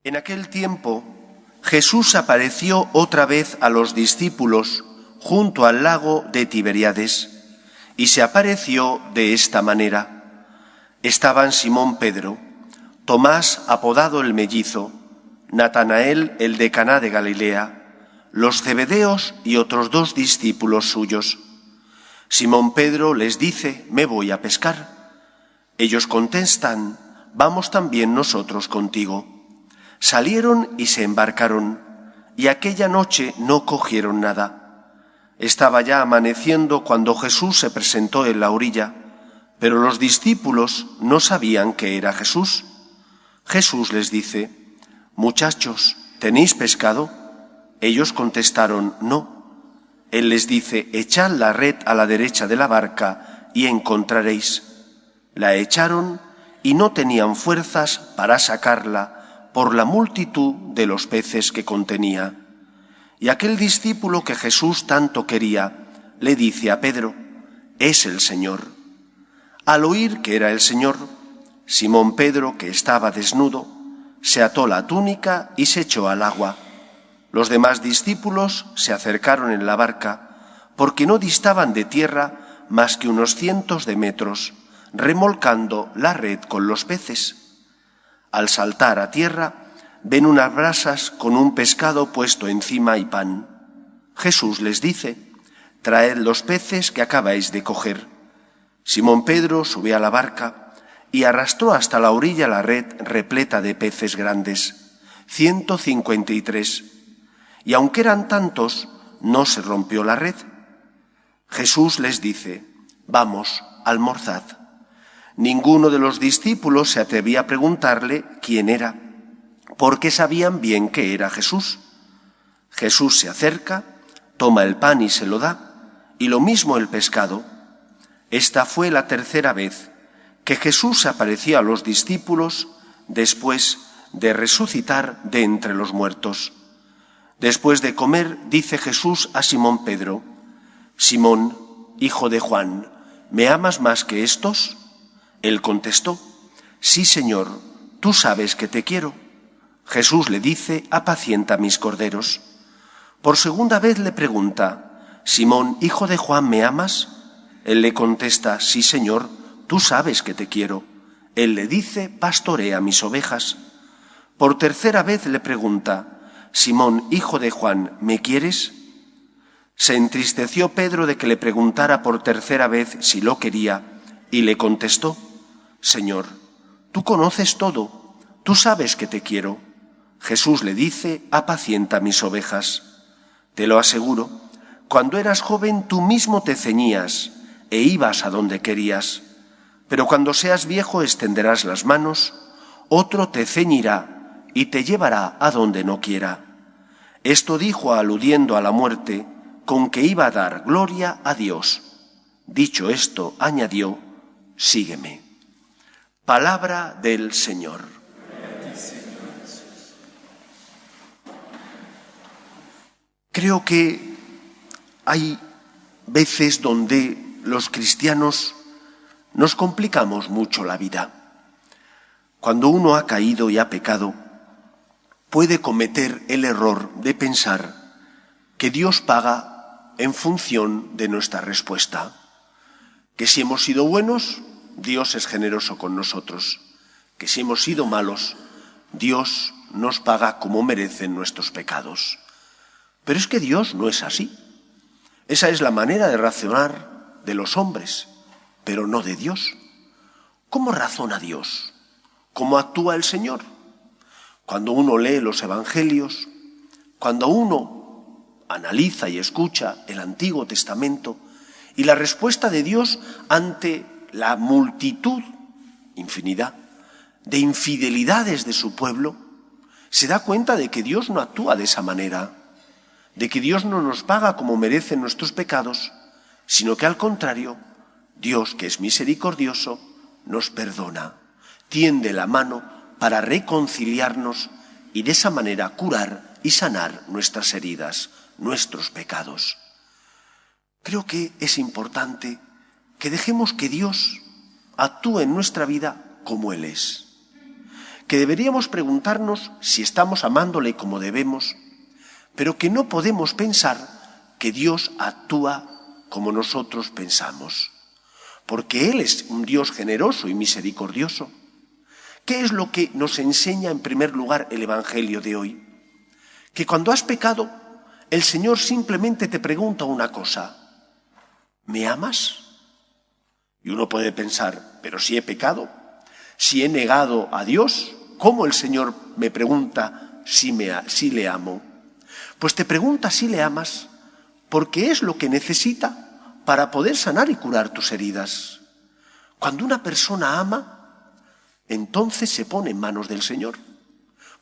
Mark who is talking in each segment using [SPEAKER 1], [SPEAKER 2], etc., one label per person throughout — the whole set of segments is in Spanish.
[SPEAKER 1] En aquel tiempo, Jesús apareció otra vez a los discípulos junto al lago de Tiberíades, y se apareció de esta manera. Estaban Simón Pedro, Tomás apodado el Mellizo, Natanael el de Caná de Galilea, los Zebedeos y otros 2 discípulos suyos. Simón Pedro les dice: «Me voy a pescar». Ellos contestan: «Vamos también nosotros contigo». Salieron y se embarcaron, y aquella noche no cogieron nada. Estaba ya amaneciendo cuando Jesús se presentó en la orilla, pero los discípulos no sabían que era Jesús. Jesús les dice: «Muchachos, ¿tenéis pescado?». Ellos contestaron: «No». Él les dice: «Echad la red a la derecha de la barca y encontraréis». La echaron y no tenían fuerzas para sacarla por la multitud de los peces que contenía. Y aquel discípulo que Jesús tanto quería le dice a Pedro: «Es el Señor». Al oír que era el Señor, Simón Pedro, que estaba desnudo, se ató la túnica y se echó al agua. Los demás discípulos se acercaron en la barca, porque no distaban de tierra más que unos cientos de metros, remolcando la red con los peces. Al saltar a tierra, ven unas brasas con un pescado puesto encima y pan. Jesús les dice: «Traed los peces que acabáis de coger». Simón Pedro subió a la barca y arrastró hasta la orilla la red repleta de peces grandes, 153, y aunque eran tantos, no se rompió la red. Jesús les dice: «Vamos, almorzad». Ninguno de los discípulos se atrevía a preguntarle quién era, porque sabían bien que era Jesús. Jesús se acerca, toma el pan y se lo da, y lo mismo el pescado. Esta fue la 3ª vez que Jesús apareció a los discípulos después de resucitar de entre los muertos. Después de comer, dice Jesús a Simón Pedro: «Simón, hijo de Juan, ¿me amas más que estos?». Él contestó: «Sí, Señor, tú sabes que te quiero». Jesús le dice: «Apacienta mis corderos». Por 2ª vez le pregunta: «Simón, hijo de Juan, ¿me amas?». Él le contesta: «Sí, Señor, tú sabes que te quiero». Él le dice: «Pastorea mis ovejas». Por 3ª vez le pregunta: «Simón, hijo de Juan, ¿me quieres?». Se entristeció Pedro de que le preguntara por 3ª vez si lo quería, y le contestó: «Señor, tú conoces todo, tú sabes que te quiero». Jesús le dice: «Apacienta mis ovejas». Te lo aseguro, cuando eras joven tú mismo te ceñías e ibas a donde querías, pero cuando seas viejo extenderás las manos, otro te ceñirá y te llevará a donde no quiera. Esto dijo aludiendo a la muerte con que iba a dar gloria a Dios. Dicho esto, añadió: «Sígueme». Palabra del Señor. Creo que hay veces donde los cristianos nos complicamos mucho la vida. Cuando uno ha caído y ha pecado, puede cometer el error de pensar que Dios paga en función de nuestra respuesta, que si hemos sido buenos, Dios es generoso con nosotros, que si hemos sido malos, Dios nos paga como merecen nuestros pecados. Pero es que Dios no es así. Esa es la manera de razonar de los hombres, pero no de Dios. ¿Cómo razona Dios? ¿Cómo actúa el Señor? Cuando uno lee los Evangelios, cuando uno analiza y escucha el Antiguo Testamento y la respuesta de Dios ante la multitud, infinidad, de infidelidades de su pueblo, se da cuenta de que Dios no actúa de esa manera, de que Dios no nos paga como merecen nuestros pecados, sino que al contrario, Dios, que es misericordioso, nos perdona, tiende la mano para reconciliarnos y de esa manera curar y sanar nuestras heridas, nuestros pecados. Creo que es importante que dejemos que Dios actúe en nuestra vida como Él es. que deberíamos preguntarnos si estamos amándole como debemos, pero que no podemos pensar que Dios actúa como nosotros pensamos, porque Él es un Dios generoso y misericordioso. ¿Qué es lo que nos enseña en primer lugar el Evangelio de hoy? Que cuando has pecado, el Señor simplemente te pregunta una cosa: ¿me amas? Y uno puede pensar, pero si he pecado, si he negado a Dios, ¿cómo el Señor me pregunta si le amo? Pues te pregunta si le amas porque es lo que necesita para poder sanar y curar tus heridas. Cuando una persona ama, entonces se pone en manos del Señor.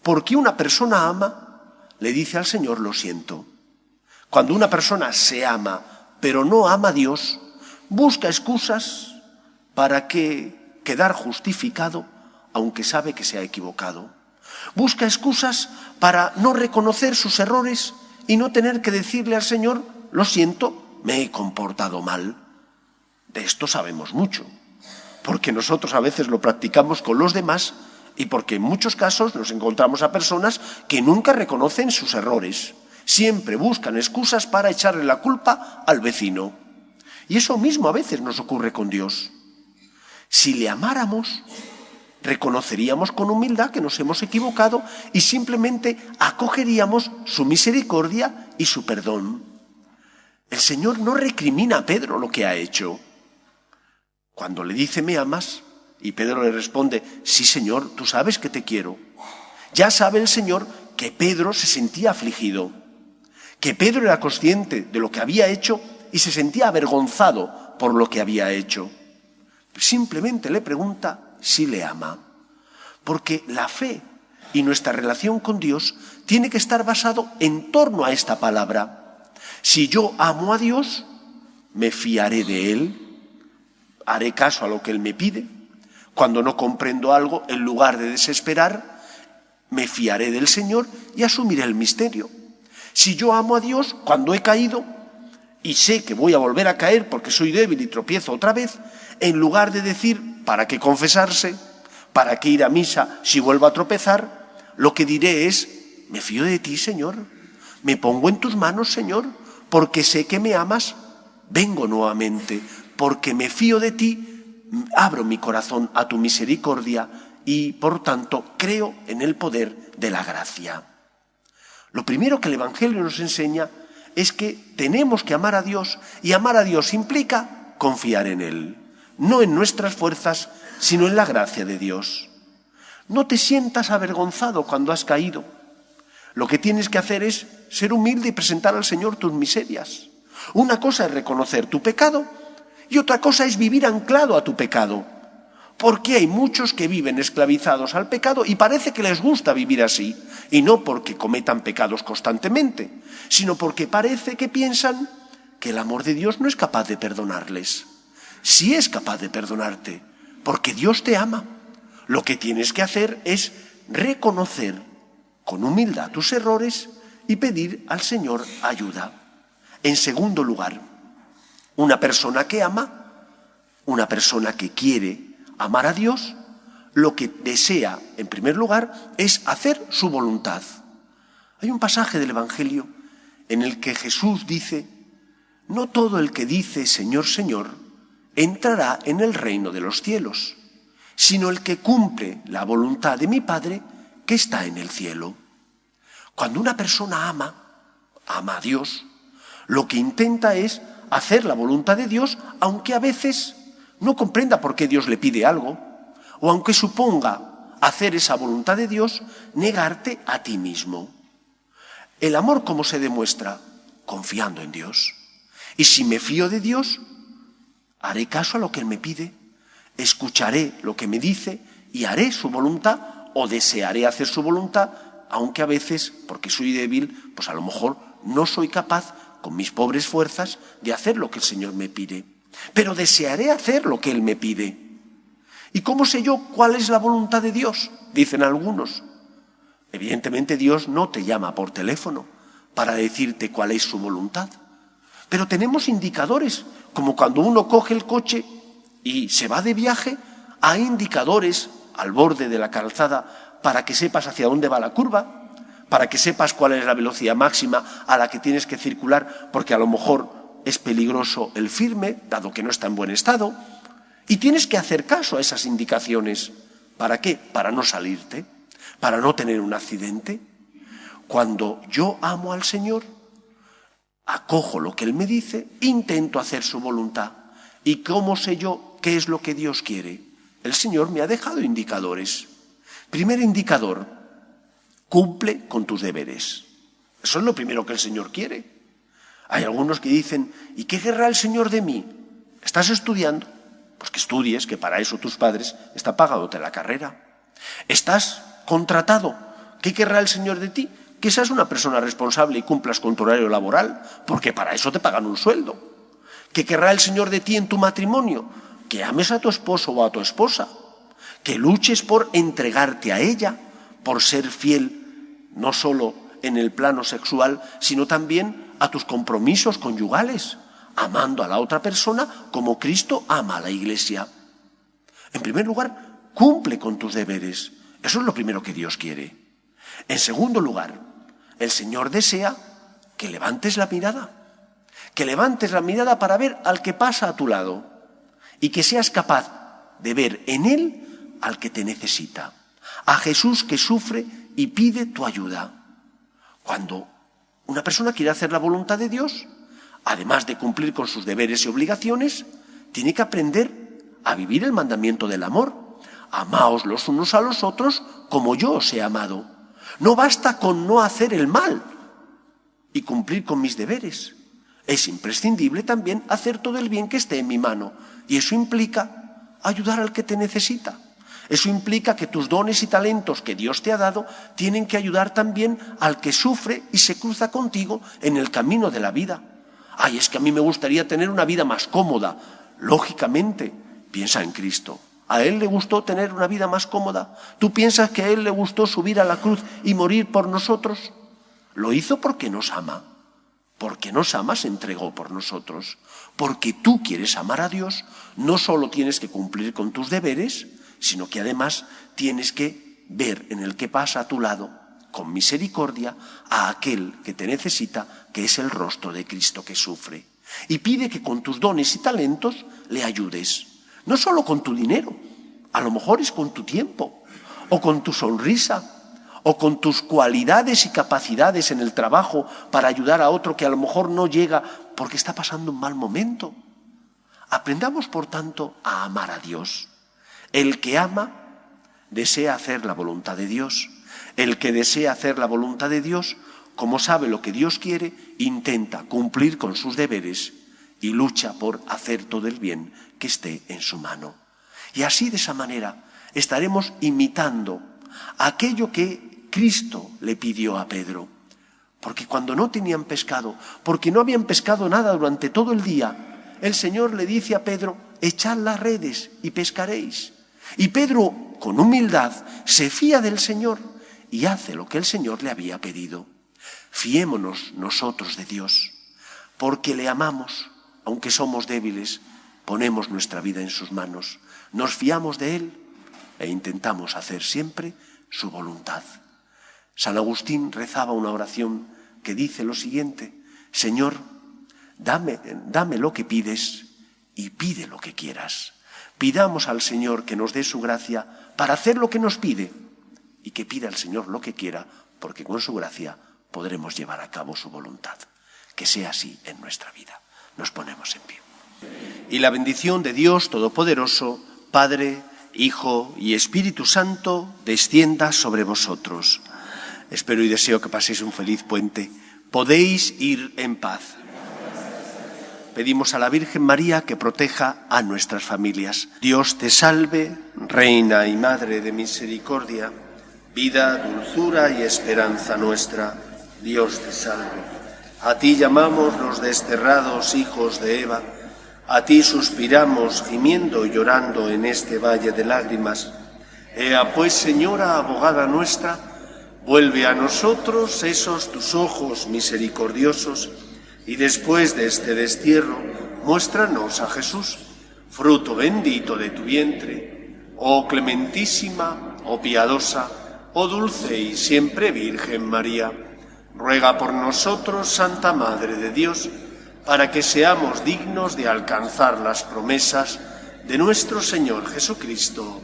[SPEAKER 1] Porque una persona ama, le dice al Señor: lo siento. Cuando una persona se ama, pero no ama a Dios, busca excusas para quedar justificado, aunque sabe que se ha equivocado. Busca excusas para no reconocer sus errores y no tener que decirle al Señor: lo siento, me he comportado mal. De esto sabemos mucho, porque nosotros a veces lo practicamos con los demás y porque en muchos casos nos encontramos a personas que nunca reconocen sus errores. Siempre buscan excusas para echarle la culpa al vecino. Y eso mismo a veces nos ocurre con Dios. Si le amáramos, reconoceríamos con humildad que nos hemos equivocado y simplemente acogeríamos su misericordia y su perdón. El Señor no recrimina a Pedro lo que ha hecho. Cuando le dice: ¿me amas? Y Pedro le responde: sí, Señor, tú sabes que te quiero. Ya sabe el Señor que Pedro se sentía afligido, que Pedro era consciente de lo que había hecho y se sentía avergonzado por lo que había hecho. Simplemente le pregunta si le ama, porque la fe y nuestra relación con Dios tiene que estar basado en torno a esta palabra. Si yo amo a Dios, me fiaré de Él, haré caso a lo que Él me pide. Cuando no comprendo algo, en lugar de desesperar, me fiaré del Señor y asumiré el misterio. Si yo amo a Dios, cuando he caído y sé que voy a volver a caer porque soy débil y tropiezo otra vez, en lugar de decir: ¿para qué confesarse? ¿Para qué ir a misa si vuelvo a tropezar? Lo que diré es: me fío de ti, Señor. Me pongo en tus manos, Señor, porque sé que me amas. Vengo nuevamente, porque me fío de ti. Abro mi corazón a tu misericordia y, por tanto, creo en el poder de la gracia. Lo primero que el Evangelio nos enseña es que tenemos que amar a Dios, y amar a Dios implica confiar en Él, no en nuestras fuerzas, sino en la gracia de Dios. No te sientas avergonzado cuando has caído. Lo que tienes que hacer es ser humilde y presentar al Señor tus miserias. Una cosa es reconocer tu pecado y otra cosa es vivir anclado a tu pecado. Porque hay muchos que viven esclavizados al pecado y parece que les gusta vivir así. Y no porque cometan pecados constantemente, sino porque parece que piensan que el amor de Dios no es capaz de perdonarles. Sí es capaz de perdonarte, porque Dios te ama. Lo que tienes que hacer es reconocer con humildad tus errores y pedir al Señor ayuda. En segundo lugar, una persona que ama, una persona que quiere amar a Dios, lo que desea, en primer lugar, es hacer su voluntad. Hay un pasaje del Evangelio en el que Jesús dice: no todo el que dice Señor, Señor, entrará en el reino de los cielos, sino el que cumple la voluntad de mi Padre que está en el cielo. Cuando una persona ama a Dios, lo que intenta es hacer la voluntad de Dios, aunque a veces no comprenda por qué Dios le pide algo, o aunque suponga hacer esa voluntad de Dios, negarte a ti mismo. El amor, ¿cómo se demuestra? Confiando en Dios. Y si me fío de Dios, haré caso a lo que Él me pide, escucharé lo que me dice y haré su voluntad, o desearé hacer su voluntad, aunque a veces, porque soy débil, pues a lo mejor no soy capaz, con mis pobres fuerzas, de hacer lo que el Señor me pide. Pero desearé hacer lo que Él me pide. ¿Y cómo sé yo cuál es la voluntad de Dios? Dicen algunos. Evidentemente Dios no te llama por teléfono para decirte cuál es su voluntad. Pero tenemos indicadores, como cuando uno coge el coche y se va de viaje, hay indicadores al borde de la calzada para que sepas hacia dónde va la curva, para que sepas cuál es la velocidad máxima a la que tienes que circular, porque a lo mejor es peligroso el firme, dado que no está en buen estado, y tienes que hacer caso a esas indicaciones. ¿Para qué? Para no salirte, para no tener un accidente. Cuando yo amo al Señor, acojo lo que Él me dice, intento hacer su voluntad. ¿Y cómo sé yo qué es lo que Dios quiere? El Señor me ha dejado indicadores. Primer indicador, cumple con tus deberes. Eso es lo primero que el Señor quiere. Hay algunos que dicen, ¿y qué querrá el Señor de mí? ¿Estás estudiando? Pues que estudies, que para eso tus padres están pagándote la carrera. ¿Estás contratado? ¿Qué querrá el Señor de ti? Que seas una persona responsable y cumplas con tu horario laboral, porque para eso te pagan un sueldo. ¿Qué querrá el Señor de ti en tu matrimonio? Que ames a tu esposo o a tu esposa, que luches por entregarte a ella, por ser fiel, no solo en el plano sexual, sino también a tus compromisos conyugales, amando a la otra persona como Cristo ama a la Iglesia. En primer lugar, cumple con tus deberes. Eso es lo primero que Dios quiere. En segundo lugar, el Señor desea que levantes la mirada. Que levantes la mirada para ver al que pasa a tu lado y que seas capaz de ver en Él al que te necesita. A Jesús que sufre y pide tu ayuda. Cuando una persona quiere hacer la voluntad de Dios, además de cumplir con sus deberes y obligaciones, tiene que aprender a vivir el mandamiento del amor. Amaos los unos a los otros como yo os he amado. No basta con no hacer el mal y cumplir con mis deberes. Es imprescindible también hacer todo el bien que esté en mi mano. Y eso implica ayudar al que te necesita. Eso implica que tus dones y talentos que Dios te ha dado tienen que ayudar también al que sufre y se cruza contigo en el camino de la vida. Ay, es que a mí me gustaría tener una vida más cómoda. Lógicamente, piensa en Cristo. ¿A Él le gustó tener una vida más cómoda? ¿Tú piensas que a Él le gustó subir a la cruz y morir por nosotros? Lo hizo porque nos ama. Porque nos ama, se entregó por nosotros. Porque tú quieres amar a Dios, no solo tienes que cumplir con tus deberes, sino que además tienes que ver en el que pasa a tu lado, con misericordia, a aquel que te necesita, que es el rostro de Cristo que sufre. Y pide que con tus dones y talentos le ayudes. No solo con tu dinero, a lo mejor es con tu tiempo, o con tu sonrisa, o con tus cualidades y capacidades en el trabajo para ayudar a otro que a lo mejor no llega porque está pasando un mal momento. Aprendamos, por tanto, a amar a Dios. El que ama desea hacer la voluntad de Dios. El que desea hacer la voluntad de Dios, como sabe lo que Dios quiere, intenta cumplir con sus deberes y lucha por hacer todo el bien que esté en su mano. Y así, de esa manera, estaremos imitando aquello que Cristo le pidió a Pedro. Porque cuando no tenían pescado, porque no habían pescado nada durante todo el día, el Señor le dice a Pedro, echad las redes y pescaréis. Y Pedro, con humildad, se fía del Señor y hace lo que el Señor le había pedido. Fiémonos nosotros de Dios, porque le amamos, aunque somos débiles, ponemos nuestra vida en sus manos, nos fiamos de Él e intentamos hacer siempre su voluntad. San Agustín rezaba una oración que dice lo siguiente: Señor, dame lo que pides y pide lo que quieras. Pidamos al Señor que nos dé su gracia para hacer lo que nos pide y que pida al Señor lo que quiera, porque con su gracia podremos llevar a cabo su voluntad. Que sea así en nuestra vida. Nos ponemos en pie. Y la bendición de Dios Todopoderoso, Padre, Hijo y Espíritu Santo, descienda sobre vosotros. Espero y deseo que paséis un feliz puente. Podéis ir en paz. Pedimos a la Virgen María que proteja a nuestras familias. Dios te salve, Reina y Madre de misericordia, vida, dulzura y esperanza nuestra. Dios te salve. A ti llamamos los desterrados hijos de Eva. A ti suspiramos, gimiendo y llorando en este valle de lágrimas. Ea pues, Señora, abogada nuestra, vuelve a nosotros esos tus ojos misericordiosos y después de este destierro, muéstranos a Jesús, fruto bendito de tu vientre. Oh clementísima, oh piadosa, Oh dulce y siempre Virgen María, ruega por nosotros, Santa Madre de Dios, para que seamos dignos de alcanzar las promesas de nuestro Señor Jesucristo.